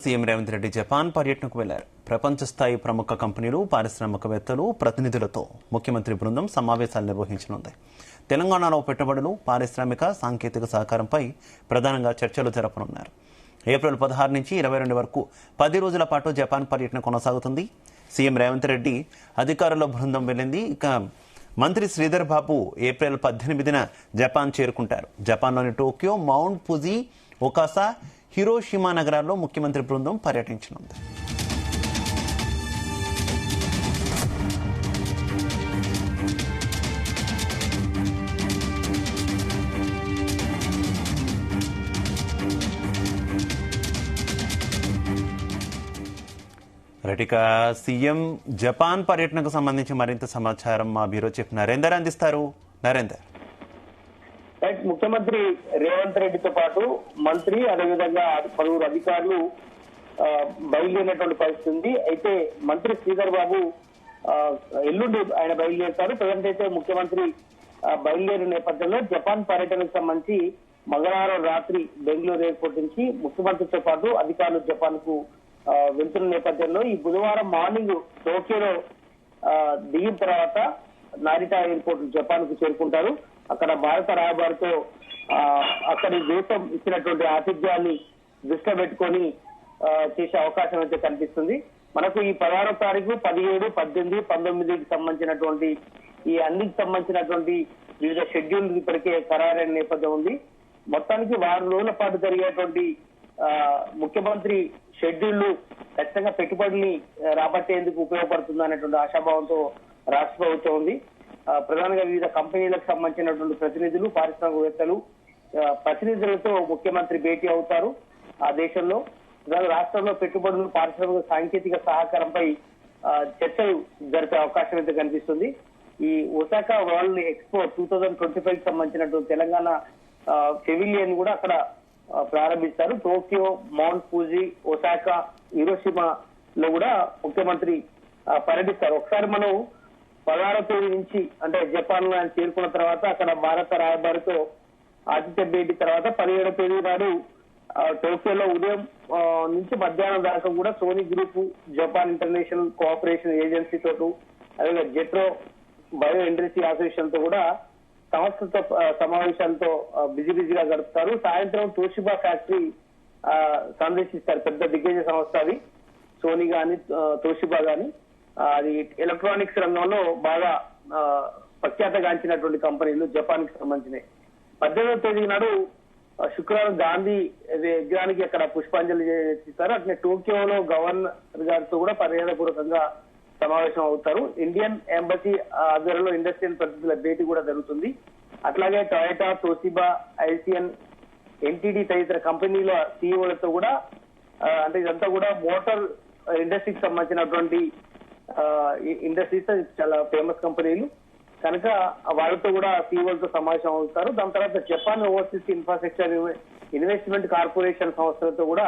CM Revanth Reddy Japan పర్యటనకు వెళ్లారు. ప్రపంచ స్థాయి ప్రముఖ కంపెనీలు, పారిశ్రామికవేత్తలు, ప్రతినిధులతో ముఖ్యమంత్రి బృందం సమావేశాలు నిర్వహించనుంది. తెలంగాణలో పెట్టుబడులు, పారిశ్రామిక, సాంకేతిక సహకారంపై ప్రధానంగా చర్చలు జరపనున్నారు. ఏప్రిల్ 16 నుంచి 22 వరకు 10 రోజుల పాటు జపాన్ పర్యటన కొనసాగుతుంది. సీఎం రేవంత్ రెడ్డి అధికారుల బృందం వెళ్లింది. ఇక మంత్రి శ్రీధర్ బాబు ఏప్రిల్ 18న జపాన్ చేరుకుంటారు. జపాన్లోని టోక్యో, మౌంట్ ఫుజీ, ఒకాసా, హిరోషిమా నగరాల్లో ముఖ్యమంత్రి బృందం పర్యటించనుంది. రైటిక సీఎం జపాన్ పర్యటనకు సంబంధించి మరింత సమాచారం మా బ్యూరో చీఫ్ నరేందర్ అందిస్తారు. నరేందర్, ముఖ్యమంత్రి రేవంత్ రెడ్డితో పాటు మంత్రి అదేవిధంగా పలువురు అధికారులు బయలుదేరినటువంటి పరిస్థితి ఉంది. అయితే మంత్రి శ్రీధర్ బాబు ఎల్లుండి ఆయన బయలుదేరుతారు. ప్రజెంట్ అయితే ముఖ్యమంత్రి బయలుదేరిన నేపథ్యంలో జపాన్ పర్యటనకు సంబంధించి మంగళవారం రాత్రి బెంగళూరు ఎయిర్పోర్ట్ నుంచి ముఖ్యమంత్రితో పాటు అధికారులు జపాన్ కు వెళ్తున్న నేపథ్యంలో ఈ బుధవారం మార్నింగ్ టోక్యోలో దిగిన తర్వాత నారిటా ఎయిర్పోర్ట్ జపాన్ కు చేరుకుంటారు. అక్కడ భారత రాయబారితో అక్కడి దేశం ఇచ్చినటువంటి ఆతిథ్యాన్ని దృష్టిలో పెట్టుకొని చేసే అవకాశం అయితే కనిపిస్తుంది. మనకు ఈ 16వ తారీఖు, 17, 18, 19కి సంబంధించినటువంటి ఈ అన్నికి సంబంధించినటువంటి వివిధ షెడ్యూల్ ఇప్పటికే ఖరారైన నేపథ్యం ఉంది. మొత్తానికి 6 రోజుల పాటు జరిగేటువంటి ముఖ్యమంత్రి షెడ్యూల్ ఖచ్చితంగా పెట్టుబడుల్ని రాబట్టేందుకు ఉపయోగపడుతుంది అనేటువంటి ఆశాభావంతో రాష్ట్ర ప్రభుత్వం ఉంది. ప్రధానంగా వివిధ కంపెనీలకు సంబంధించినటువంటి ప్రతినిధులు, పారిశ్రామికవేత్తలు, ప్రతినిధులతో ముఖ్యమంత్రి భేటీ అవుతారు. ఆ దేశంలో రాష్ట్రంలో పెట్టుబడులు, పారిశ్రామిక, సాంకేతిక సహకారంపై చర్చలు జరిపే అవకాశం అయితే కనిపిస్తుంది. ఈ ఒసాకా వరల్డ్ ఎక్స్పో 2025కి సంబంధించినటువంటి తెలంగాణ పెవిలియన్ కూడా అక్కడ ప్రారంభిస్తారు. టోక్యో, మౌంట్ ఫుజీ, ఒసాకా, హిరోషిమాలో కూడా ముఖ్యమంత్రి పర్యటిస్తారు. ఒకసారి మనం 16వ తేదీ నుంచి అంటే జపాన్ లో ఆయన చేరుకున్న తర్వాత అక్కడ భారత రాయబారితో ఆతిథ్య భేటీ తర్వాత 17వ తేదీ నాడు టోక్యోలో ఉదయం నుంచి మధ్యాహ్నం దాకా కూడా Sony group, Japan international cooperation agency తోటి అలాగే జెట్రో బయో ఇండస్ట్రీ అసోసియేషన్ తో కూడా సంస్థతో సమావేశాలతో బిజీగా గడుపుతారు. సాయంత్రం తోషిబా ఫ్యాక్టరీ సందర్శిస్తారు. పెద్ద దిగ్గజ సంస్థ అది, సోనీ గాని తోషిబా గాని. అది ఎలక్ట్రానిక్స్ రంగంలో బాగా ప్రఖ్యాతగాంచినటువంటి కంపెనీలు జపాన్ కి సంబంధించినవి. 18వ తేదీ నాడు శుక్రవారం గాంధీ విగ్రహానికి అక్కడ పుష్పాంజలి చేస్తారు. అట్లే టోక్యోలో గవర్నర్ గారితో కూడా పర్యాటపూర్వకంగా సమావేశం అవుతారు. ఇండియన్ ఎంబసీ ఆధ్వర్యంలో ఇండస్ట్రియల్ ప్రతినిధుల భేటీ కూడా జరుగుతుంది. అట్లాగే టొయోటా, తోషిబా, ఐసిఎన్, ఎన్టీడీ తదితర కంపెనీల సీఈఓలతో కూడా అంటే ఇదంతా కూడా మోటార్ ఇండస్ట్రీకి సంబంధించినటువంటి ఇండస్ట్రీస్ చాలా ఫేమస్ కంపెనీలు కనుక వాళ్ళతో కూడా సీఈఓలతో సమావేశం అవుతారు. దాని తర్వాత Japan overseas infrastructure investment corporation సంస్థలతో కూడా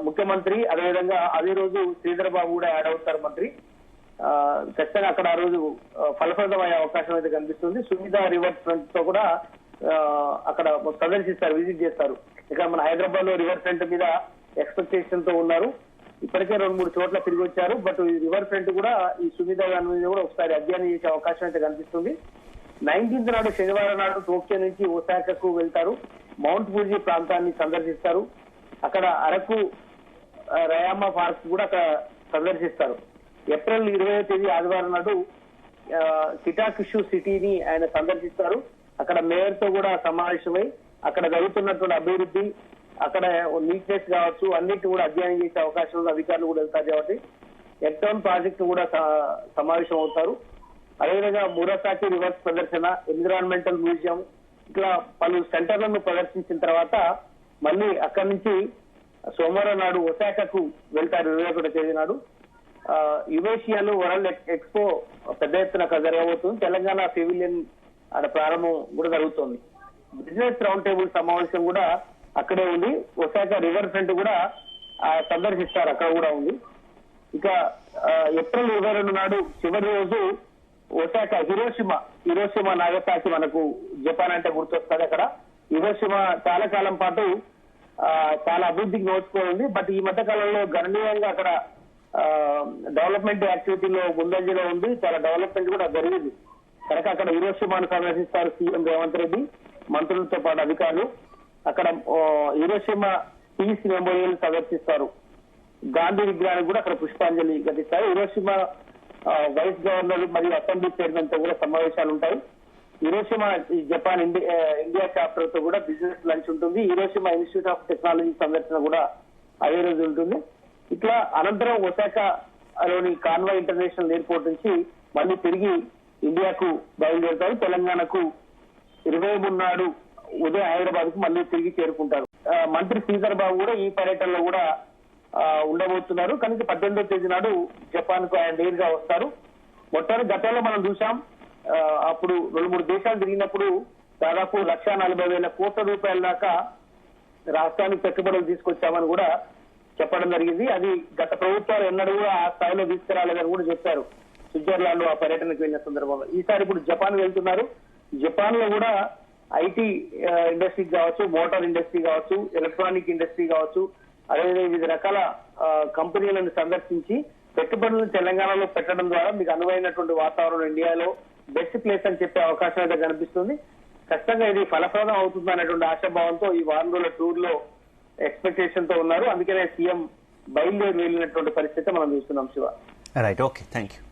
ముఖ్యమంత్రి అదేవిధంగా అదే రోజు శ్రీధర్ బాబు కూడా యాడ్ అవుతారు. మంత్రి ఖచ్చితంగా అక్కడ ఆ రోజు ఫలప్రదమయ్యే అవకాశం అయితే కనిపిస్తుంది. సుమిదా రివర్ ఫ్రంట్ తో కూడా అక్కడ ప్రదర్శిస్తారు, విజిట్ చేస్తారు. ఇక మన హైదరాబాద్ లో రివర్ ఫ్రంట్ మీద ఎక్స్పెక్టేషన్ తో ఉన్నారు. ఇప్పటికే 2-3 చోట్ల తిరిగి వచ్చారు. బట్ ఈ రివర్ ఫ్రంట్ కూడా ఈ సుమిదా గారి మీద కూడా ఒకసారి అధ్యయనం చేసే అవకాశం అయితే కనిపిస్తుంది. 19th నాడు శనివారం నాడు టోక్యో నుంచి ఒసాకాకు వెళ్తారు. మౌంట్ ఫుజీ ప్రాంతాన్ని సందర్శిస్తారు. అక్కడ అరకు రయామా పార్క్ కూడా అక్కడ సందర్శిస్తారు. ఏప్రిల్ 20వ తేదీ ఆదివారం నాడు కిటాకిషు సిటీని ఆయన సందర్శిస్తారు. అక్కడ మేయర్ తో కూడా సమావేశమై అక్కడ జరుగుతున్నటువంటి అభివృద్ధి, అక్కడ నీట్నెస్ కావచ్చు అన్నిటి కూడా అధ్యయనం చేసే అవకాశంలో అధికారులు కూడా వెళ్తారు. కాబట్టి ఎక్టౌన్ ప్రాజెక్టు కూడా సమావేశం అవుతారు. అదేవిధంగా మురాసాకి రివర్స్ ప్రదర్శన, ఎన్విరాన్మెంటల్ మ్యూజియం ఇట్లా పలు సెంటర్లను ప్రదర్శించిన తర్వాత మళ్ళీ అక్కడి నుంచి సోమవారం నాడు ఒసాకాకు వెళ్తారు. 21వ తేదీ నాడు యువేషియాలో వరల్డ్ ఎక్స్పో పెద్ద ఎత్తున జరగబోతుంది. తెలంగాణ పెవిలియన్ అక్కడ ప్రారంభం కూడా జరుగుతోంది. బిజినెస్ రౌండ్ టేబుల్ సమావేశం కూడా అక్కడే ఉంది. ఒసాకా రివర్ ఫ్రంట్ కూడా సందర్శిస్తారు, అక్కడ కూడా ఉంది. ఇక ఏప్రిల్ 22 నాడు చివరి రోజు ఒసాకా హిరోషిమా నాగసాకి మనకు జపాన్ అంటే గుర్తొస్తుంది. అక్కడ హిరోషిమా చాలా కాలం పాటు చాలా అభివృద్ధికి నోచుకోనుంది. బట్ ఈ మధ్య కాలంలో గణనీయంగా అక్కడ డెవలప్మెంట్ యాక్టివిటీలో ముందంజలో ఉంది. చాలా డెవలప్మెంట్ కూడా జరిగింది కనుక అక్కడ హీరోషిమాను సందర్శిస్తారు సీఎం రేవంత్ రెడ్డి, మంత్రులతో పాటు అధికారులు. అక్కడ హీరోషిమా పీస్ మెమోరియల్ సందర్శిస్తారు. గాంధీ విగ్రహానికి కూడా అక్కడ పుష్పాంజలి ఘటిస్తారు. హీరోషిమా వైస్ గవర్నర్ మరియు అసెంబ్లీ చైర్మన్ తో కూడా సమావేశాలు ఉంటాయి. హీరోషిమా జపాన్ ఇండియా చాప్టర్ తో కూడా బిజినెస్ లంచ్ ఉంటుంది. హీరోషిమా ఇన్స్టిట్యూట్ ఆఫ్ టెక్నాలజీ సందర్శన కూడా అదే రోజు ఉంటుంది. ఇట్లా అనంతరం ఒసాకాలోని కాన్వాయ్ ఇంటర్నేషనల్ ఎయిర్పోర్ట్ నుంచి మళ్ళీ తిరిగి ఇండియాకు బయలుదేరుతారు. తెలంగాణకు 23 నాడు ఉదయం హైదరాబాద్ కు మళ్ళీ తిరిగి చేరుకుంటారు. మంత్రి శ్రీధర్ బాబు కూడా ఈ పర్యటనలో కూడా ఉండబోతున్నారు. కనుక 18వ తేదీ నాడు జపాన్ కు ఆయన నేరుగా వస్తారు. మొత్తానికి గతంలో మనం చూసాం, అప్పుడు 2-3 దేశాలు తిరిగినప్పుడు దాదాపు 1,40,000 కోట్ల రూపాయల దాకా రాష్ట్రానికి పెట్టుబడులు తీసుకొచ్చామని కూడా చెప్పడం జరిగింది. అది గత ప్రభుత్వాలు ఎన్నడూ కూడా ఆ స్థాయిలో తీసుకురాలేదని కూడా చెప్పారు స్విట్జర్లాండ్ ఆ పర్యటనకు వెళ్ళిన సందర్భంలో. ఈసారి ఇప్పుడు జపాన్ వెళ్తున్నారు. జపాన్ లో కూడా ఐటీ ఇండస్ట్రీ కావచ్చు, మోటార్ ఇండస్ట్రీ కావచ్చు, ఎలక్ట్రానిక్ ఇండస్ట్రీ కావచ్చు, అదేవిధంగా వివిధ రకాల కంపెనీలను సందర్శించి పెట్టుబడులను తెలంగాణలో పెట్టడం ద్వారా మీకు అనువైనటువంటి వాతావరణం ఇండియాలో బెస్ట్ ప్లేస్ అని చెప్పే అవకాశం అయితే కనిపిస్తుంది. ఖచ్చితంగా ఇది ఫలప్రదం అవుతుంది అనేటువంటి ఆశాభావంతో ఈ వారం రోజుల టూర్ లో ఎక్స్పెక్టేషన్ తో ఉన్నారు. అందుకనే సీఎం బయలుదేరి వెళ్ళినటువంటి పరిస్థితి మనం చూస్తున్నాం. Shiva, right, okay, thank you.